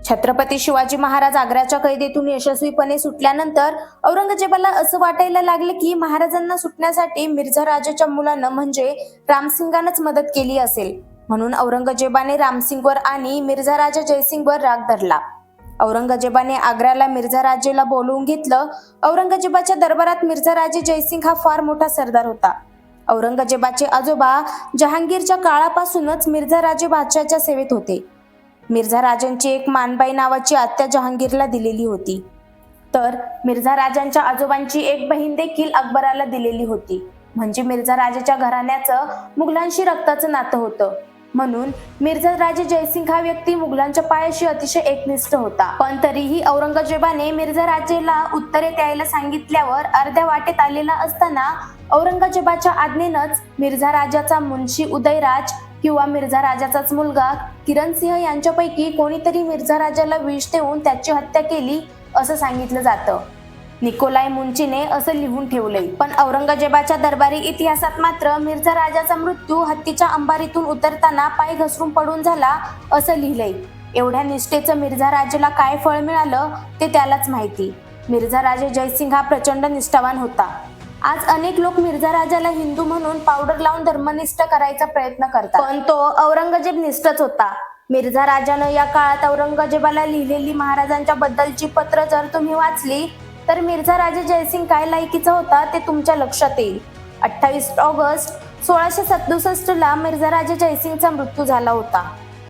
छत्रपती शिवाजी महाराज आग्र्याच्या कैदेतून यशस्वीपणे सुटल्यानंतर औरंगजेबाला असं वाटायला लागले की महाराजांना सुटण्यासाठी मिर्झा राजाच्या मुलानं म्हणजे रामसिंगानंच मदत केली असेल. म्हणून औरंगजेबाने रामसिंगवर आणि मिर्झा राजा जयसिंगवर राग धरला. औरंगजेबाने आग्र्याला मिर्झा राजेला बोलवून घेतलं. औरंगजेबाच्या दरबारात मिर्झा राजे जयसिंग हा फार मोठा सरदार होता. औरंगजेबाचे आजोबा जहांगीरच्या काळापासूनच मिर्झा राजे बादशाहच्या सेवेत होते. मिर्झा राजांची एक मानबाई नावाची आत्या जहांगीरला दिलेली होती. तर मिर्झा राजांच्या आजोबांची एक बहीण देखील अकबराला दिलेली होती. म्हणजे मिर्झा राजाच्या घराण्याचं मुघलांशी रक्ताचं नातं होतं. म्हणून मिर्झा राजे जयसिंग हा व्यक्ती मुघलांच्या पायाशी अतिशय एकनिष्ठ होता. पण तरीही औरंगजेबाने मिर्झा राजेला उत्तरेत यायला सांगितल्यावर अर्ध्या वाटेत आलेला असताना औरंगजेबाच्या आज्ञेनंच मिर्झा राजाचा मुन्शी उदयराज किंवा मिर्झा राजाचाच मुलगा किरणसिंह यांच्यापैकी कोणीतरी मिर्झा राजाला विष देऊन त्याची हत्या केली असं सांगितलं जातं. निकोलाई मुन्शीने असं लिहून ठेवलंय. पण औरंगजेबाच्या दरबारी इतिहासात मात्र मिर्झा राजाचा मृत्यू हत्तीच्या अंबारीतून उतरताना पाय घसरून पडून झाला असं लिहिलंय. एवढ्या निष्ठेचं मिर्झा राजाला काय फळ मिळालं ते त्यालाच माहिती. मिर्झा राजे जयसिंग हा प्रचंड निष्ठावान होता. आज अनेक लोक मिर्झा राजाला हिंदू म्हणून पावडर लावून धर्मनिष्ठ करायचा प्रयत्न करतात, पण तो औरंगजेब निष्ठच होता. मिर्झा राजानं या काळात औरंगजेबाला लिहिलेली महाराजांच्या बद्दलची पत्र जर तुम्ही वाचली तर मिर्झा राजे जयसिंग काय लायकीचा होता ते तुमच्या लक्षात येईल. 28 ऑगस्ट 1667 ला मिर्झा राजे जयसिंगचा मृत्यू झाला होता.